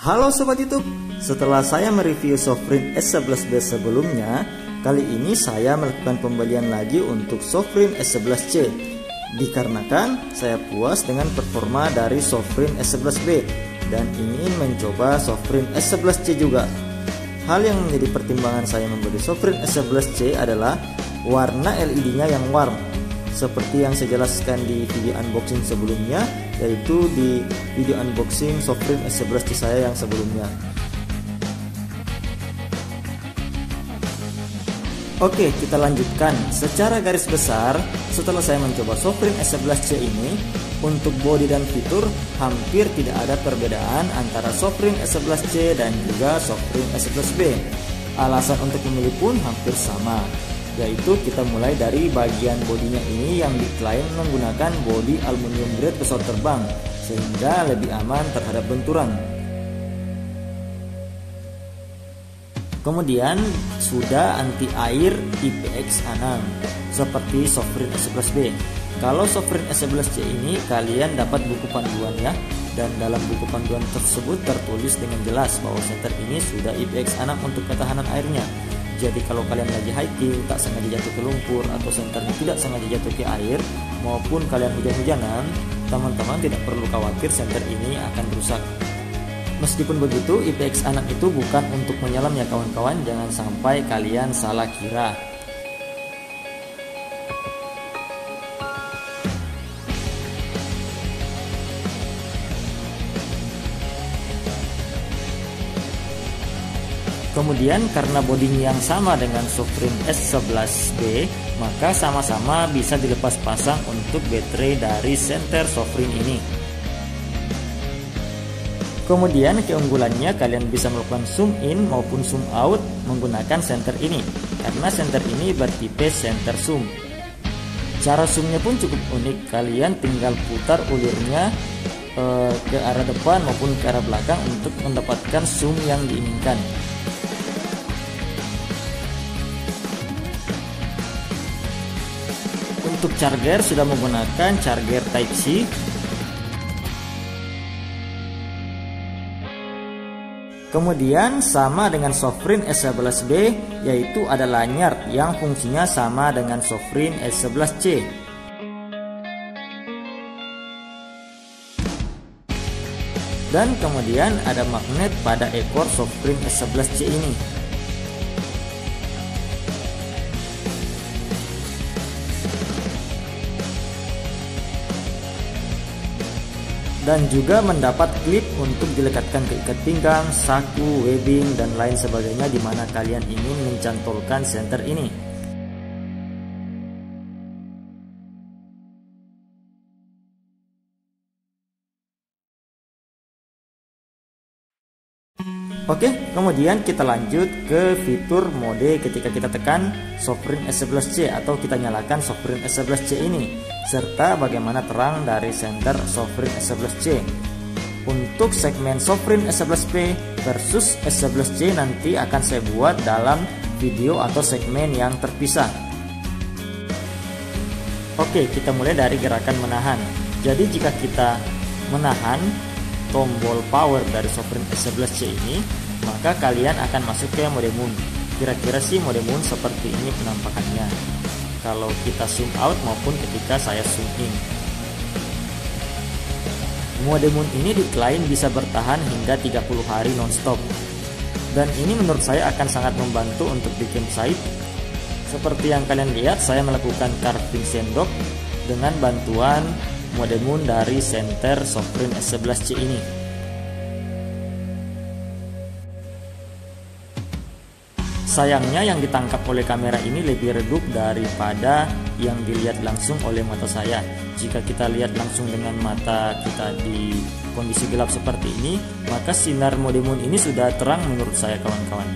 Halo Sobat YouTube, setelah saya mereview Sofrin S11B sebelumnya, kali ini saya melakukan pembelian lagi untuk Sofrin S11C. Dikarenakan saya puas dengan performa dari Sofrin S11B dan ingin mencoba Sofrin S11C juga. Hal yang menjadi pertimbangan saya membeli Sofrin S11C adalah warna LED-nya yang warm. Seperti yang saya jelaskan di video unboxing sebelumnya, yaitu di video unboxing Sofrin S11C saya yang sebelumnya. Oke, kita lanjutkan. Secara garis besar, setelah saya mencoba Sofrin S11C ini, untuk bodi dan fitur hampir tidak ada perbedaan antara Sofrin S11C dan juga Sofrin S11B. Alasan untuk memilih pun hampir sama, yaitu kita mulai dari bagian bodinya ini yang diklaim menggunakan bodi aluminium grade pesawat terbang, sehingga lebih aman terhadap benturan. Kemudian sudah anti air IPX6 seperti Sofrin S11B. Kalau Sofrin S11C ini kalian dapat buku panduan ya, dan dalam buku panduan tersebut tertulis dengan jelas bahwa senter ini sudah IPX6 untuk ketahanan airnya. Jadi kalau kalian lagi hiking, tak sengaja jatuh ke lumpur, atau senternya tidak sengaja jatuh ke air, maupun kalian hujan-hujanan, teman-teman tidak perlu khawatir senter ini akan rusak. Meskipun begitu, IPX6 itu bukan untuk menyelam ya kawan-kawan, jangan sampai kalian salah kira. Kemudian karena bodinya yang sama dengan Sofrin S11B, maka sama-sama bisa dilepas pasang untuk baterai dari senter Sofrin ini. Kemudian keunggulannya, kalian bisa melakukan zoom in maupun zoom out menggunakan senter ini, karena senter ini bertipe center zoom. Cara zoomnya pun cukup unik, kalian tinggal putar ulirnya ke arah depan maupun ke arah belakang untuk mendapatkan zoom yang diinginkan. Untuk charger sudah menggunakan charger Type-C. Kemudian sama dengan Sofrin S11B, yaitu ada lanyard yang fungsinya sama dengan Sofrin S11C. Dan kemudian ada magnet pada ekor Sofrin S11C ini. Dan juga mendapat klip untuk dilekatkan ke ikat pinggang, saku, webbing, dan lain sebagainya di mana kalian ingin mencantolkan senter ini. Oke, kemudian kita lanjut ke fitur mode ketika kita tekan Sofrin S11C atau kita nyalakan Sofrin S11C ini, serta bagaimana terang dari senter Sofrin S11C. Untuk segmen Sofrin S11B versus S11C nanti akan saya buat dalam video atau segmen yang terpisah. Oke, kita mulai dari gerakan menahan. Jadi jika kita menahan tombol power dari Sofrin S11C ini, maka kalian akan masuk ke mode moon. Kira-kira sih mode moon seperti ini penampakannya kalau kita zoom out maupun ketika saya zoom in. Mode moon ini diklaim bisa bertahan hingga 30 hari nonstop, dan ini menurut saya akan sangat membantu untuk di campsite. Seperti yang kalian lihat, saya melakukan carving sendok dengan bantuan mode moon dari senter Sofrin S11C ini. Sayangnya yang ditangkap oleh kamera ini lebih redup daripada yang dilihat langsung oleh mata saya. Jika kita lihat langsung dengan mata kita di kondisi gelap seperti ini, maka sinar mode moon ini sudah terang menurut saya kawan-kawan.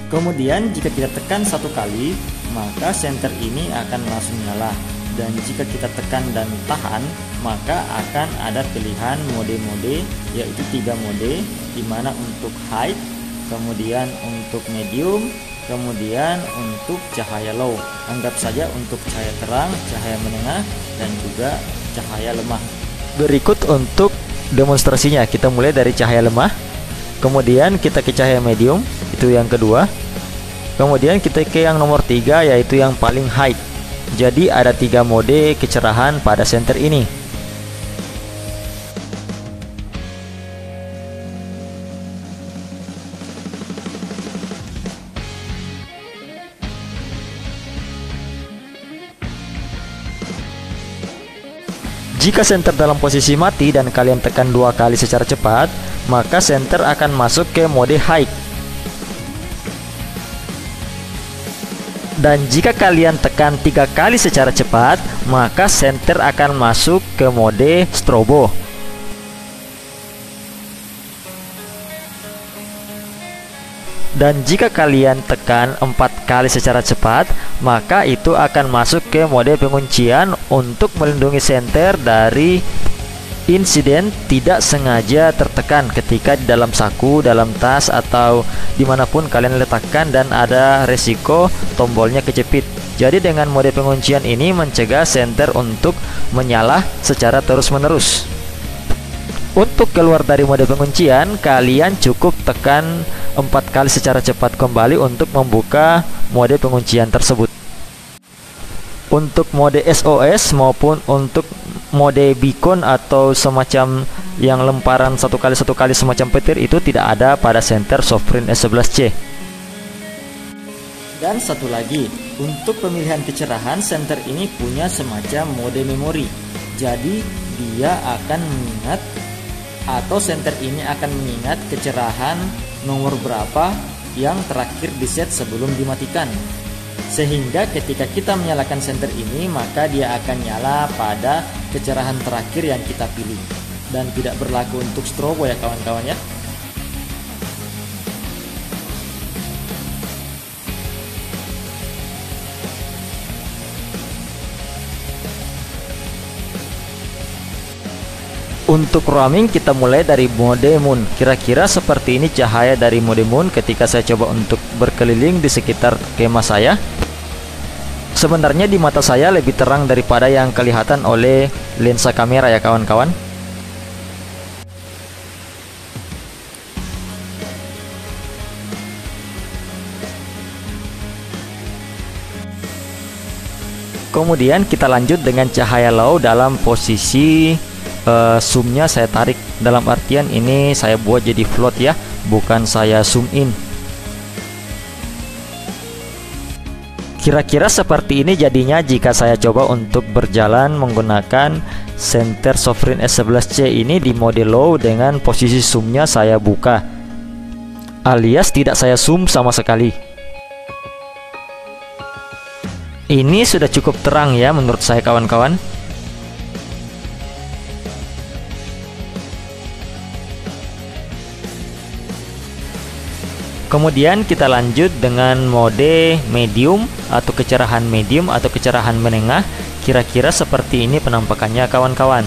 Kemudian jika kita tekan satu kali, maka senter ini akan langsung nyala. Dan jika kita tekan dan tahan, maka akan ada pilihan mode-mode, yaitu 3 mode, dimana untuk high, kemudian untuk medium, kemudian untuk cahaya low. Anggap saja untuk cahaya terang, cahaya menengah, dan juga cahaya lemah. Berikut untuk demonstrasinya. Kita mulai dari cahaya lemah, kemudian kita ke cahaya medium, itu yang kedua. Kemudian kita ke yang nomor 3, yaitu yang paling high. Jadi ada 3 mode kecerahan pada senter ini. Jika senter dalam posisi mati dan kalian tekan 2 kali secara cepat, maka senter akan masuk ke mode high. Dan jika kalian tekan 3 kali secara cepat, maka senter akan masuk ke mode strobo. Dan jika kalian tekan 4 kali secara cepat, maka itu akan masuk ke mode penguncian untuk melindungi senter dari insiden tidak sengaja tertekan ketika di dalam saku, dalam tas, atau dimanapun kalian letakkan dan ada resiko tombolnya kejepit. Jadi dengan mode penguncian ini mencegah senter untuk menyala secara terus-menerus. Untuk keluar dari mode penguncian, kalian cukup tekan 4 kali secara cepat kembali untuk membuka mode penguncian tersebut. Untuk mode SOS maupun untuk mode beacon atau semacam yang lemparan 1 kali semacam petir itu tidak ada pada senter Sofrin S11C. Dan satu lagi, untuk pemilihan kecerahan, senter ini punya semacam mode memori. Jadi dia akan mengingat, atau senter ini akan mengingat kecerahan nomor berapa yang terakhir di set sebelum dimatikan. Sehingga ketika kita menyalakan senter ini, maka dia akan nyala pada kecerahan terakhir yang kita pilih. Dan tidak berlaku untuk strobo ya kawan-kawan ya. Untuk roaming kita mulai dari mode moon. Kira-kira seperti ini cahaya dari mode moon ketika saya coba untuk berkeliling di sekitar kemah saya. Sebenarnya di mata saya lebih terang daripada yang kelihatan oleh lensa kamera ya kawan-kawan. Kemudian kita lanjut dengan cahaya low dalam posisi zoomnya saya tarik, dalam artian ini saya buat jadi float ya, bukan saya zoom in. Kira-kira seperti ini jadinya jika saya coba untuk berjalan menggunakan senter Sofrin S11C ini di mode low dengan posisi zoomnya saya buka, alias tidak saya zoom sama sekali. Ini sudah cukup terang ya menurut saya kawan-kawan. Kemudian kita lanjut dengan mode medium atau kecerahan medium atau kecerahan menengah. Kira-kira seperti ini penampakannya kawan-kawan.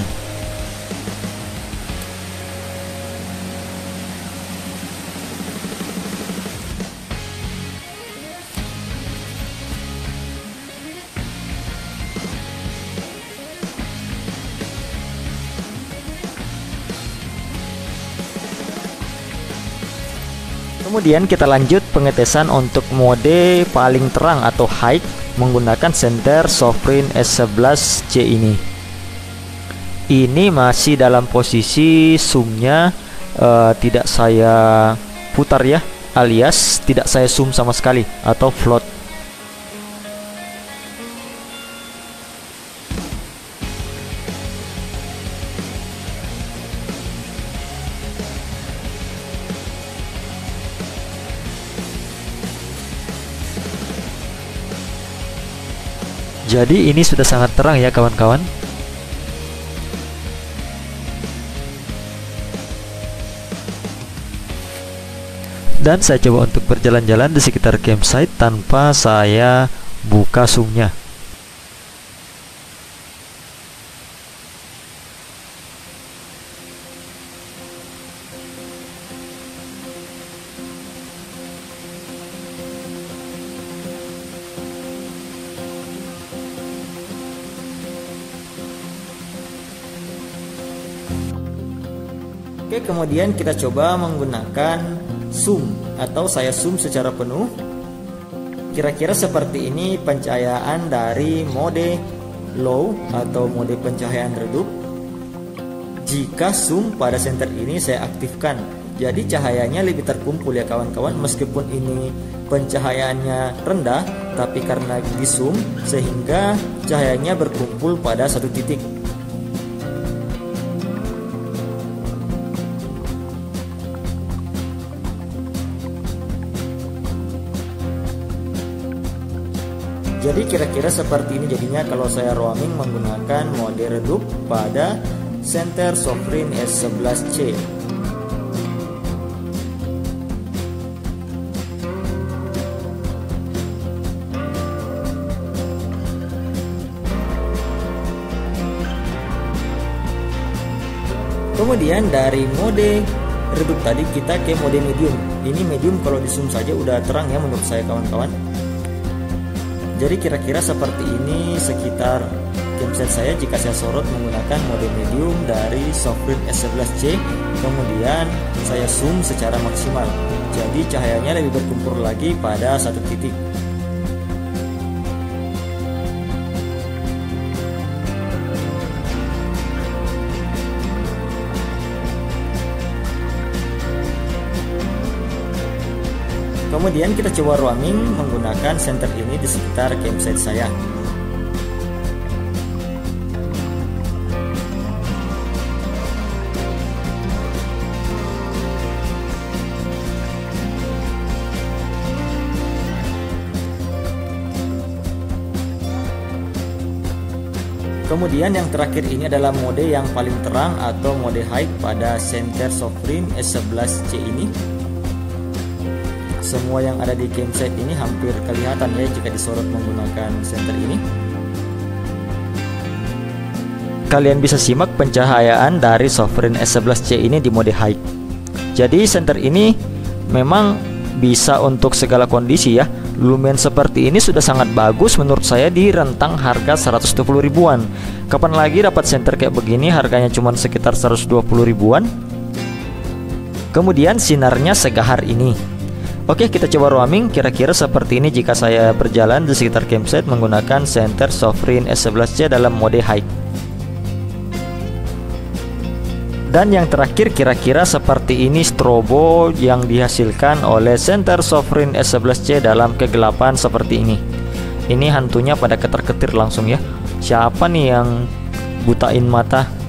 Kemudian kita lanjut pengetesan untuk mode paling terang atau high menggunakan senter Sofrin S11C ini. Ini masih dalam posisi zoomnya tidak saya putar ya, alias tidak saya zoom sama sekali atau float. Jadi ini sudah sangat terang ya kawan-kawan. Dan saya coba untuk berjalan-jalan di sekitar campsite tanpa saya buka zoomnya. Oke, kemudian kita coba menggunakan zoom atau saya zoom secara penuh. Kira-kira seperti ini pencahayaan dari mode low atau mode pencahayaan redup. Jika zoom pada senter ini saya aktifkan, jadi cahayanya lebih terkumpul ya kawan-kawan. Meskipun ini pencahayaannya rendah, tapi karena di zoom sehingga cahayanya berkumpul pada satu titik. Jadi kira-kira seperti ini jadinya kalau saya roaming menggunakan mode redup pada senter Sofrin S11C. Kemudian dari mode redup tadi kita ke mode medium. Ini medium kalau di zoom saja udah terang ya menurut saya kawan-kawan. Jadi kira-kira seperti ini sekitar gamepad saya jika saya sorot menggunakan mode medium dari Sofrin S11C. Kemudian saya zoom secara maksimal. Jadi cahayanya lebih berkumpul lagi pada satu titik. Kemudian kita coba roaming menggunakan senter ini di sekitar campsite saya. Kemudian yang terakhir ini adalah mode yang paling terang atau mode high pada senter Sofrin S11C ini. Semua yang ada di campsite ini hampir kelihatan ya jika disorot menggunakan senter ini. Kalian bisa simak pencahayaan dari Sofrin S11C ini di mode high. Jadi senter ini memang bisa untuk segala kondisi ya. Lumen seperti ini sudah sangat bagus menurut saya di rentang harga 120 ribuan. Kapan lagi dapat senter kayak begini harganya cuma sekitar 120 ribuan. Kemudian sinarnya segahar ini. Oke, kita coba roaming kira-kira seperti ini jika saya berjalan di sekitar campsite menggunakan senter Sofrin S11C dalam mode high. Dan yang terakhir kira-kira seperti ini strobo yang dihasilkan oleh senter Sofrin S11C dalam kegelapan seperti ini. Ini hantunya pada ketar-ketir langsung ya. Siapa nih yang butain mata?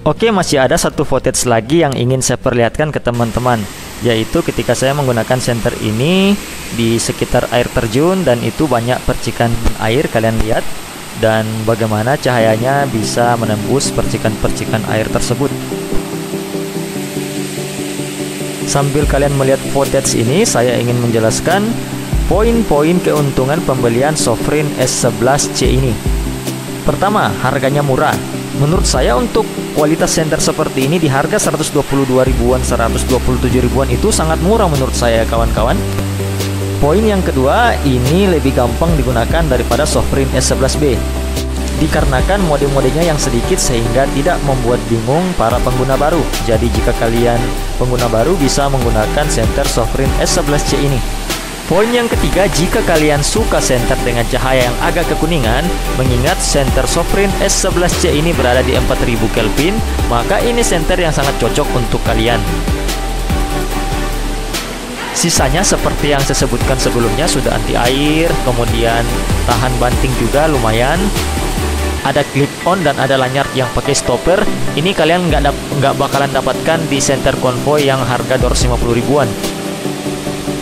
Oke, masih ada satu footage lagi yang ingin saya perlihatkan ke teman-teman, yaitu ketika saya menggunakan senter ini di sekitar air terjun dan itu banyak percikan air, kalian lihat, dan bagaimana cahayanya bisa menembus percikan-percikan air tersebut. Sambil kalian melihat footage ini, saya ingin menjelaskan poin-poin keuntungan pembelian Sofrin S11C ini. Pertama, harganya murah. Menurut saya untuk kualitas senter seperti ini di harga 122 ribuan, 127 ribuan itu sangat murah menurut saya kawan-kawan. Poin yang kedua, ini lebih gampang digunakan daripada Sofrin S11B. Dikarenakan mode-modenya yang sedikit sehingga tidak membuat bingung para pengguna baru. Jadi jika kalian pengguna baru bisa menggunakan senter Sofrin S11C ini. Poin yang ketiga, jika kalian suka senter dengan cahaya yang agak kekuningan, mengingat senter Sofrin S11C ini berada di 4000 Kelvin, maka ini senter yang sangat cocok untuk kalian. Sisanya seperti yang saya sebutkan sebelumnya, sudah anti air, kemudian tahan banting juga lumayan. Ada clip on dan ada lanyard yang pakai stopper. Ini kalian nggak bakalan dapatkan di senter konvoy yang harga 250 ribuan.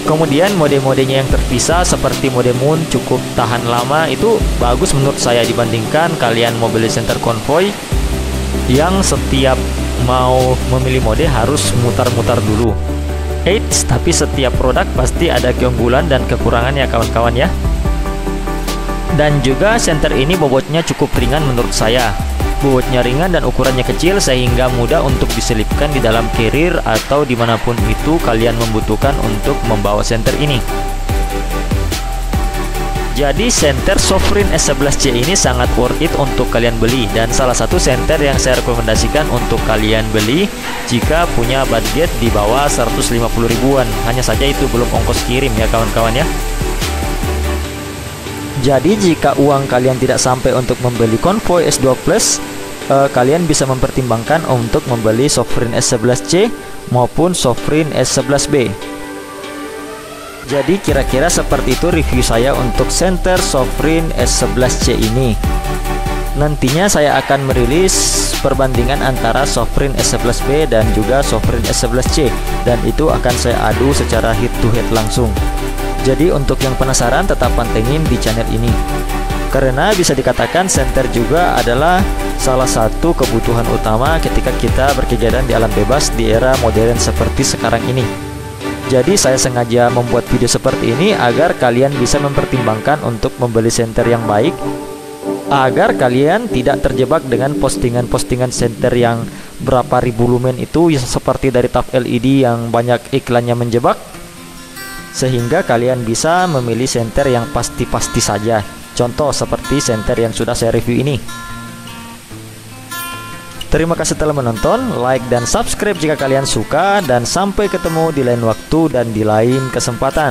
Kemudian mode-modenya yang terpisah seperti mode moon cukup tahan lama, itu bagus menurut saya dibandingkan kalian mau beli senter konvoy yang setiap mau memilih mode harus mutar-mutar dulu. Eits, tapi setiap produk pasti ada keunggulan dan kekurangannya kawan-kawan ya. Dan juga senter ini bobotnya cukup ringan menurut saya. Bobotnya ringan dan ukurannya kecil sehingga mudah untuk diselipkan di dalam carrier atau dimanapun itu kalian membutuhkan untuk membawa senter ini. Jadi senter Sovereign S11C ini sangat worth it untuk kalian beli, dan salah satu senter yang saya rekomendasikan untuk kalian beli jika punya budget di bawah 150 ribuan. Hanya saja itu belum ongkos kirim ya kawan-kawan ya. Jadi jika uang kalian tidak sampai untuk membeli Convoy S2 Plus, kalian bisa mempertimbangkan untuk membeli Sovereign S11C maupun Sovereign S11B. Jadi kira-kira seperti itu review saya untuk senter Sovereign S11C ini. Nantinya saya akan merilis perbandingan antara Sovereign S11B dan juga Sovereign S11C, dan itu akan saya adu secara head to head langsung. Jadi untuk yang penasaran tetap pantengin di channel ini, karena bisa dikatakan senter juga adalah salah satu kebutuhan utama ketika kita berkegiatan di alam bebas di era modern seperti sekarang ini. Jadi saya sengaja membuat video seperti ini agar kalian bisa mempertimbangkan untuk membeli senter yang baik, agar kalian tidak terjebak dengan postingan-postingan senter yang berapa ribu lumen itu, yang seperti dari TAF LED yang banyak iklannya menjebak, sehingga kalian bisa memilih senter yang pasti-pasti saja. Contoh seperti senter yang sudah saya review ini. Terima kasih telah menonton, like dan subscribe jika kalian suka, dan sampai ketemu di lain waktu dan di lain kesempatan.